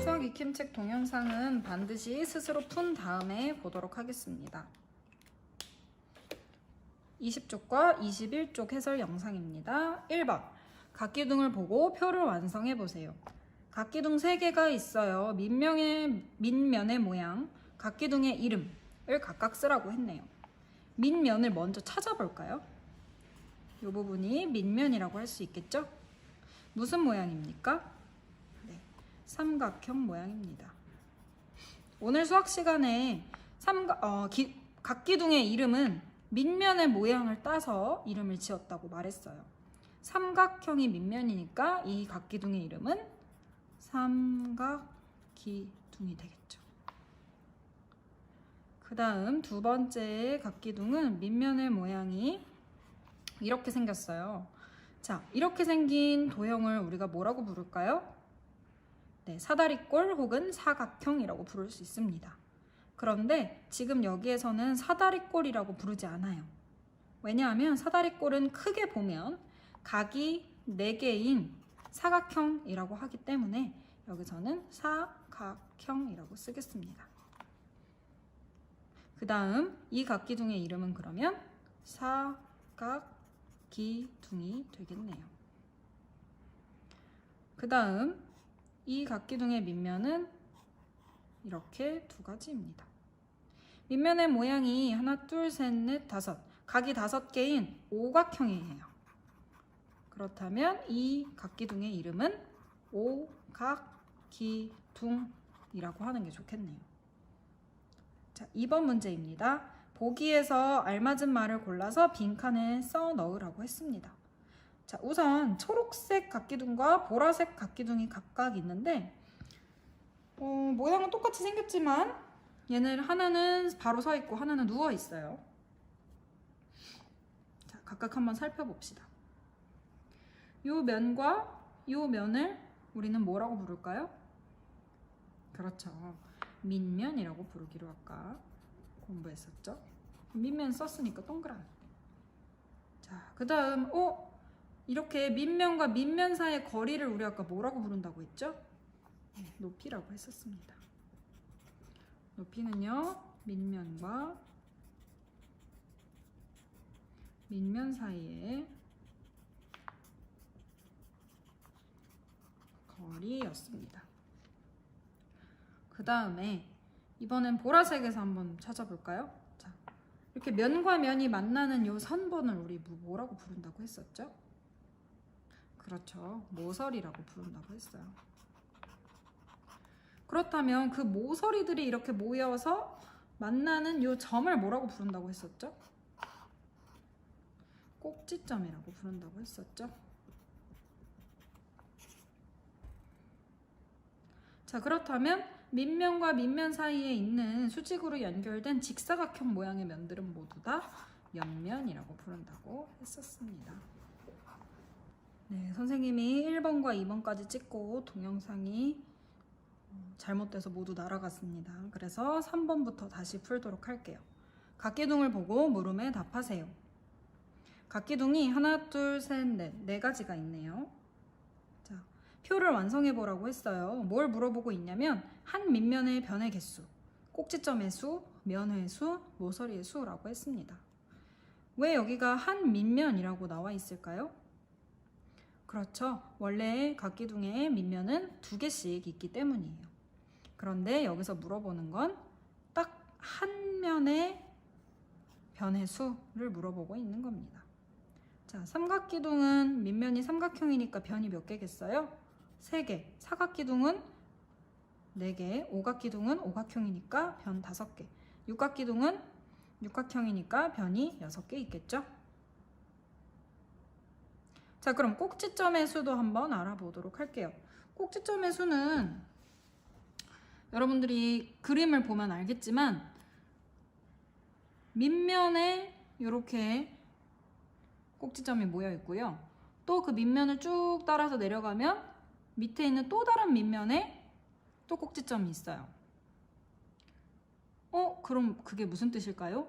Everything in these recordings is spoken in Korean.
수학 익힘책 동영상은 반드시 스스로 푼 다음에 보도록 하겠습니다. 20쪽과 21쪽 해설 영상입니다. 1번. 각기둥을 보고 표를 완성해 보세요. 각기둥 3개가 있어요. 밑면의 모양, 각기둥의 이름을 각각 쓰라고 했네요. 밑면을 먼저 찾아볼까요? 이 부분이 밑면이라고 할 수 있겠죠? 무슨 모양입니까? 네, 삼각형 모양입니다. 오늘 수학 시간에 각기둥의 이름은 밑면의 모양을 따서 이름을 지었다고 말했어요. 삼각형이 밑면이니까 이 각기둥의 이름은 삼각기둥이 되겠죠. 그 다음 두 번째 각기둥은 밑면의 모양이 이렇게 생겼어요. 자, 이렇게 생긴 도형을 우리가 뭐라고 부를까요? 네, 사다리꼴 혹은 사각형이라고 부를 수 있습니다. 그런데 지금 여기에서는 사다리꼴이라고 부르지 않아요. 왜냐하면 사다리꼴은 크게 보면 각이 4개인 사각형이라고 하기 때문에 여기서는 사각형이라고 쓰겠습니다. 그 다음 이 각기둥의 이름은 그러면 사각기둥이 되겠네요. 그 다음 이 각기둥의 밑면은 이렇게 2가지입니다. 밑면의 모양이 하나, 둘, 셋, 넷, 5. 각이 5개인 오각형이에요. 그렇다면 이 각기둥의 이름은 오각기둥이라고 하는 게 좋겠네요. 자, 2번 문제입니다. 보기에서 알맞은 말을 골라서 빈칸에 써 넣으라고 했습니다. 자, 우선 초록색 각기둥과 보라색 각기둥이 각각 있는데 모양은 똑같이 생겼지만 얘는 하나는 바로 서 있고 하나는 누워 있어요. 자, 각각 한번 살펴봅시다. 요 면과 요 면을 우리는 뭐라고 부를까요? 그렇죠. 밑면이라고 부르기로 아까 공부했었죠. 밑면 썼으니까 동그란. 자, 그 다음 이렇게 밑면과 밑면 사이의 거리를 우리 아까 뭐라고 부른다고 했죠? 높이라고 했었습니다. 높이는요, 밑면과 밑면 사이의 거리였습니다. 그 다음에 이번엔 보라색에서 한번 찾아볼까요? 자, 이렇게 면과 면이 만나는 이 선본을 우리 뭐라고 부른다고 했었죠? 그렇죠. 모서리라고 부른다고 했어요. 그렇다면 그 모서리들이 이렇게 모여서 만나는 이 점을 뭐라고 부른다고 했었죠? 꼭지점이라고 부른다고 했었죠. 자, 그렇다면 밑면과 밑면 사이에 있는 수직으로 연결된 직사각형 모양의 면들은 모두 다 옆면이라고 부른다고 했었습니다. 네, 선생님이 1번과 2번까지 찍고 동영상이 잘못돼서 모두 날아갔습니다. 그래서 3번부터 다시 풀도록 할게요. 각기둥을 보고 물음에 답하세요. 각기둥이 하나, 둘, 셋, 넷, 4가지가 있네요. 자, 표를 완성해 보라고 했어요. 뭘 물어보고 있냐면 한 밑면의 변의 개수, 꼭지점의 수, 면의 수, 모서리의 수라고 했습니다. 왜 여기가 한 밑면이라고 나와 있을까요? 그렇죠. 원래 각기둥의 밑면은 2개씩 있기 때문이에요. 그런데 여기서 물어보는 건 딱 한 면의 변의 수를 물어보고 있는 겁니다. 자, 삼각기둥은 밑면이 삼각형이니까 변이 몇 개겠어요? 3개. 사각기둥은 4개. 오각기둥은 오각형이니까 변 5개. 육각기둥은 육각형이니까 변이 6개 있겠죠? 자, 그럼 꼭지점의 수도 한번 알아보도록 할게요. 꼭지점의 수는 여러분들이 그림을 보면 알겠지만 밑면에 이렇게 꼭지점이 모여 있고요. 또 그 밑면을 쭉 따라서 내려가면 밑에 있는 또 다른 밑면에 또 꼭지점이 있어요. 그럼 그게 무슨 뜻일까요?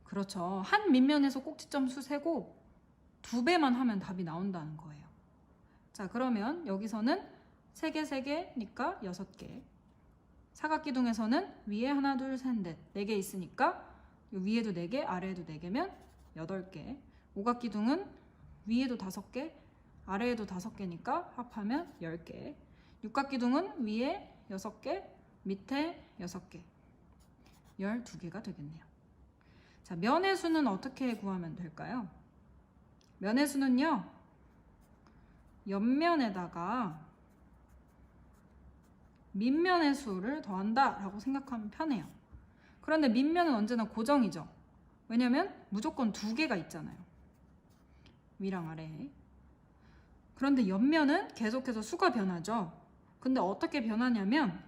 그렇죠. 한 밑면에서 꼭지점 수 세고 2배만 하면 답이 나온다는 거예요. 자, 그러면 여기서는 3개, 3개니까 6개. 사각기둥에서는 위에 하나, 둘, 셋, 넷, 4개 있으니까 위에도 4개, 아래에도 4개면 8개. 오각기둥은 위에도 5개, 아래에도 5개니까 합하면 10개. 육각기둥은 위에 6개, 밑에 6개. 12개가 되겠네요. 자, 면의 수는 어떻게 구하면 될까요? 면의 수는요, 옆면에다가 밑면의 수를 더한다 라고 생각하면 편해요. 그런데 밑면은 언제나 고정이죠. 왜냐면 무조건 2개가 있잖아요. 위랑 아래에. 그런데 옆면은 계속해서 수가 변하죠. 근데 어떻게 변하냐면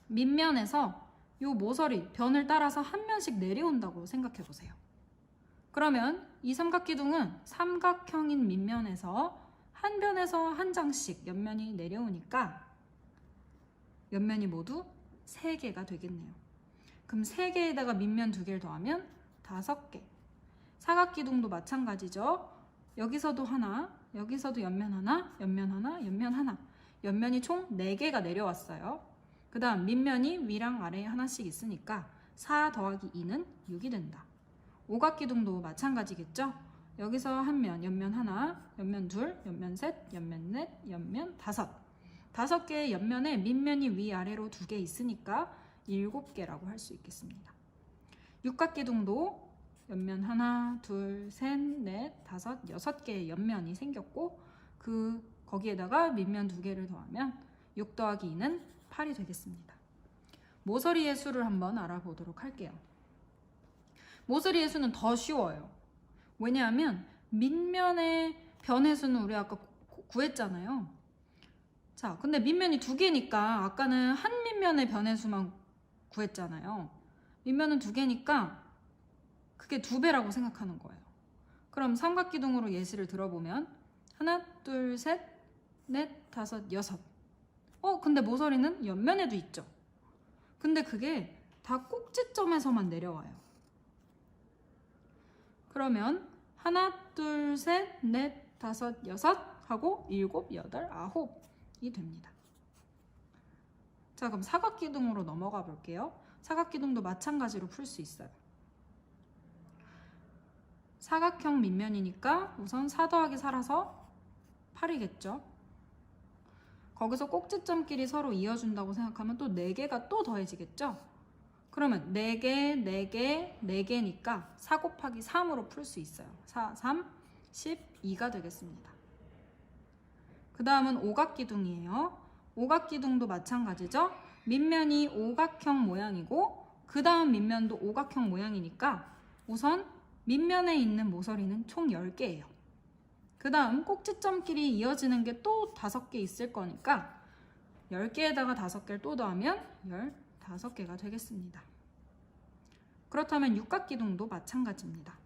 밑면에서 요 모서리 변을 따라서 한 면씩 내려온다고 생각해 보세요. 그러면 이 삼각기둥은 삼각형인 밑면에서 한 변에서 한 장씩 옆면이 내려오니까 옆면이 모두 3개가 되겠네요. 그럼 3개에다가 밑면 2개를 더하면 5개. 사각기둥도 마찬가지죠. 여기서도 하나, 여기서도 옆면 하나, 옆면 하나, 옆면 하나. 옆면이 총 4개가 내려왔어요. 그 다음 밑면이 위랑 아래에 하나씩 있으니까 4 더하기 2는 6이 된다. 오각기둥도 마찬가지겠죠? 여기서 한 면, 옆면 하나, 옆면 둘, 옆면 셋, 옆면 넷, 옆면 5 개의 옆면에 밑면이 위아래로 2개 있으니까 7개라고 할 수 있겠습니다. 육각기둥도 옆면 하나, 둘, 셋, 넷, 5, 6개의 옆면이 생겼고 거기에다가 밑면 2개를 더하면 6 더하기 2는 8이 되겠습니다. 모서리의 수를 한번 알아보도록 할게요. 모서리의 수는 더 쉬워요. 왜냐하면 밑면의 변의 수는 우리 아까 구했잖아요. 자, 근데 밑면이 2개니까 아까는 한 밑면의 변의 수만 구했잖아요. 밑면은 2개니까 그게 2배라고 생각하는 거예요. 그럼 삼각기둥으로 예시를 들어보면 하나, 둘, 셋, 넷, 5, 6. 근데 모서리는 옆면에도 있죠. 근데 그게 다 꼭지점에서만 내려와요. 그러면 하나, 둘, 셋, 넷, 5, 6 하고 7, 8, 9이 됩니다. 자, 그럼 사각기둥으로 넘어가 볼게요. 사각기둥도 마찬가지로 풀 수 있어요. 사각형 밑면이니까 우선 4 더하기 4라서 8이겠죠. 거기서 꼭지점끼리 서로 이어준다고 생각하면 또 4개가 또 더해지겠죠. 그러면 4개, 4개, 4개니까 4 곱하기 3으로 풀 수 있어요. 4, 3, 12가 되겠습니다. 그 다음은 오각기둥이에요. 오각기둥도 마찬가지죠. 밑면이 오각형 모양이고 그 다음 밑면도 오각형 모양이니까 우선 밑면에 있는 모서리는 총 10개예요. 그 다음 꼭지점끼리 이어지는 게 또 5개 있을 거니까 10개에다가 5개를 또 더하면 15개가 되겠습니다. 그렇다면 육각기둥도 마찬가지입니다.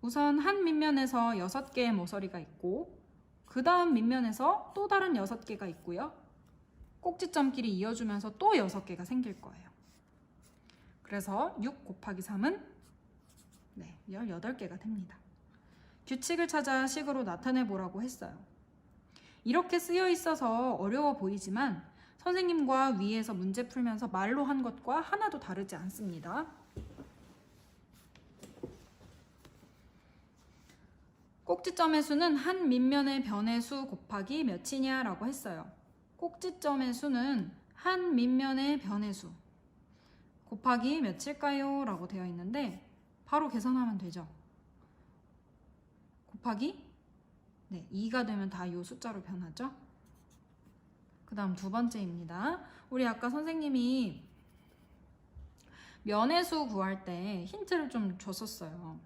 우선 한 밑면에서 6개의 모서리가 있고 그 다음 밑면에서 또 다른 6개가 있고요. 꼭지점끼리 이어주면서 또 6개가 생길 거예요. 그래서 6 곱하기 3은 18개가 됩니다. 규칙을 찾아 식으로 나타내 보라고 했어요. 이렇게 쓰여 있어서 어려워 보이지만 선생님과 위에서 문제 풀면서 말로 한 것과 하나도 다르지 않습니다. 꼭지점의 수는 한 밑면의 변의 수 곱하기 몇이냐 라고 했어요. 꼭지점의 수는 한 밑면의 변의 수 곱하기 몇일까요? 라고 되어 있는데 바로 계산하면 되죠. 곱하기 2가 되면 다 이 숫자로 변하죠. 그 다음 2번째입니다. 우리 아까 선생님이 면의 수 구할 때 힌트를 좀 줬었어요.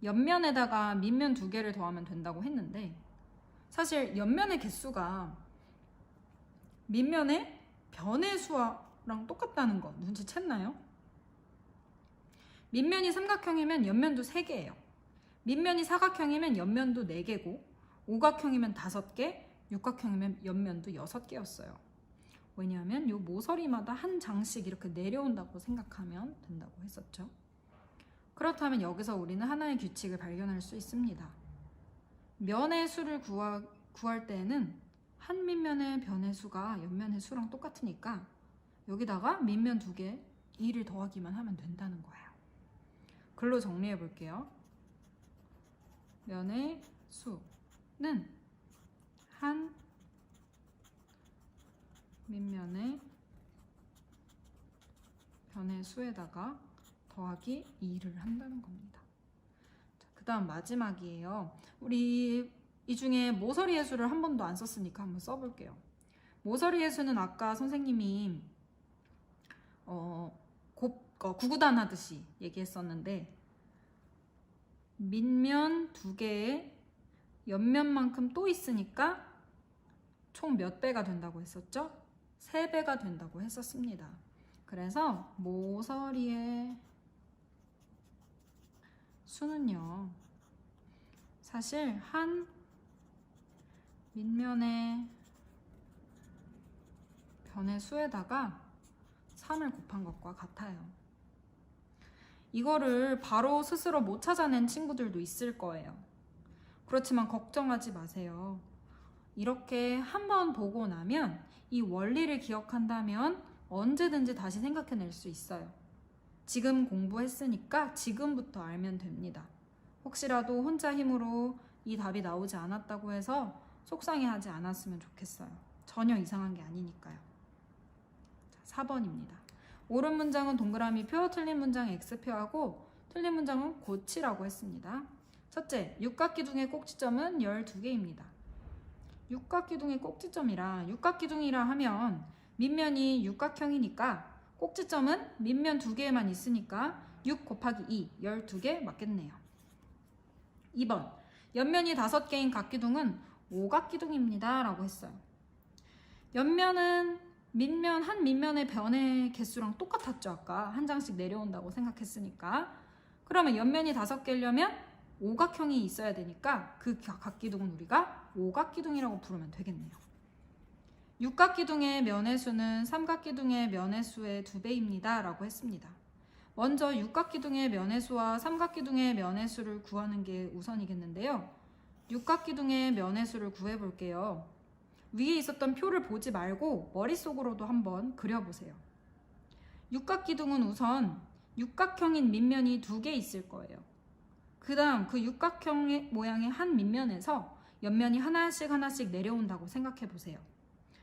옆면에다가 밑면 2개를 더하면 된다고 했는데 사실 옆면의 개수가 밑면의 변의 수랑 똑같다는 거 눈치챘나요? 밑면이 삼각형이면 옆면도 3개예요. 밑면이 사각형이면 옆면도 4개고 오각형이면 5개, 육각형이면 옆면도 6개였어요. 왜냐하면 이 모서리마다 한 장씩 이렇게 내려온다고 생각하면 된다고 했었죠. 그렇다면 여기서 우리는 하나의 규칙을 발견할 수 있습니다. 면의 수를 구할 때에는 한 밑면의 변의 수가 옆면의 수랑 똑같으니까 여기다가 밑면 2개 2를 더하기만 하면 된다는 거예요. 글로 정리해 볼게요. 면의 수는 한 밑면의 변의 수에다가 더하기 2를 한다는 겁니다. 그 다음 마지막이에요. 우리 이 중에 모서리의 수를 한 번도 안 썼으니까 한번 써볼게요. 모서리의 수는 아까 선생님이 구구단 하듯이 얘기했었는데 밑면 2개에 옆면만큼 또 있으니까 총 몇 배가 된다고 했었죠? 3배가 된다고 했었습니다. 그래서 모서리의 수는요, 사실 한 밑면의 변의 수에다가 3을 곱한 것과 같아요. 이거를 바로 스스로 못 찾아낸 친구들도 있을 거예요. 그렇지만 걱정하지 마세요. 이렇게 한번 보고 나면 이 원리를 기억한다면 언제든지 다시 생각해낼 수 있어요. 지금 공부했으니까 지금부터 알면 됩니다. 혹시라도 혼자 힘으로 이 답이 나오지 않았다고 해서 속상해하지 않았으면 좋겠어요. 전혀 이상한 게 아니니까요. 자, 4번입니다. 옳은 문장은 동그라미 표, 틀린 문장은 X표하고 틀린 문장은 고치라고 했습니다. 첫째, 육각기둥의 꼭지점은 12개입니다. 육각기둥의 꼭지점이라 육각기둥이라 하면 밑면이 육각형이니까 꼭지점은 밑면 2개에만 있으니까 6 곱하기 2, 12개 맞겠네요. 2번, 옆면이 5개인 각기둥은 오각기둥입니다 라고 했어요. 옆면은 한 밑면의 변의 개수랑 똑같았죠. 아까 한 장씩 내려온다고 생각했으니까. 그러면 옆면이 5개려면 오각형이 있어야 되니까 그 각기둥은 우리가 오각기둥이라고 부르면 되겠네요. 육각기둥의 면의 수는 삼각기둥의 면의 수의 2배입니다 라고 했습니다. 먼저 육각기둥의 면의 수와 삼각기둥의 면의 수를 구하는 게 우선이겠는데요. 육각기둥의 면의 수를 구해볼게요. 위에 있었던 표를 보지 말고 머릿속으로도 한번 그려보세요. 육각기둥은 우선 육각형인 밑면이 2개 있을 거예요. 그 다음 그 육각형 모양의 한 밑면에서 옆면이 하나씩 내려온다고 생각해 보세요.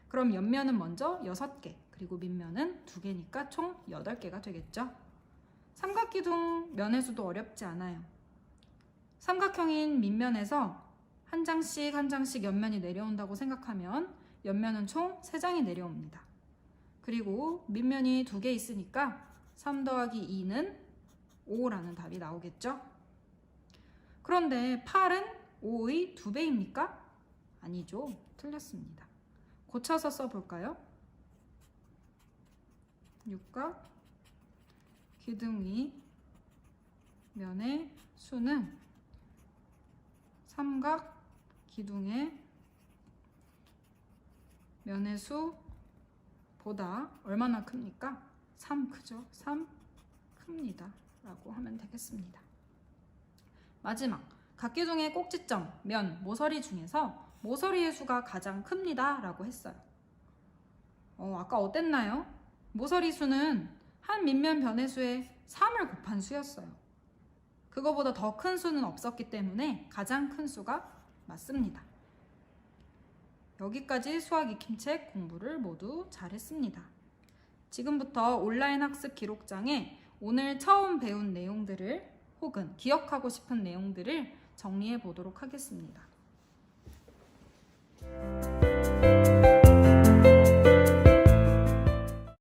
그럼 옆면은 먼저 6개, 그리고 밑면은 2개니까 총 8개가 되겠죠. 삼각기둥 면의 수도 어렵지 않아요. 삼각형인 밑면에서 한 장씩 옆면이 내려온다고 생각하면 옆면은 총 3장이 내려옵니다. 그리고 밑면이 2개 있으니까 3 더하기 2는 5라는 답이 나오겠죠. 그런데 8은 5의 2배입니까? 아니죠. 틀렸습니다. 고쳐서 써볼까요? 육각 기둥이 면의 수는 삼각 기둥의 면의 수보다 얼마나 큽니까? 3 크죠? 3 큽니다 라고 하면 되겠습니다. 마지막, 각기둥의 꼭지점, 면, 모서리 중에서 모서리의 수가 가장 큽니다 라고 했어요. 아까 어땠나요? 모서리 수는 한 밑면 변의 수에 3을 곱한 수였어요. 그거보다 더 큰 수는 없었기 때문에 가장 큰 수가 맞습니다. 여기까지 수학 익힘책 공부를 모두 잘했습니다. 지금부터 온라인 학습 기록장에 오늘 처음 배운 내용들을 혹은 기억하고 싶은 내용들을 정리해 보도록 하겠습니다.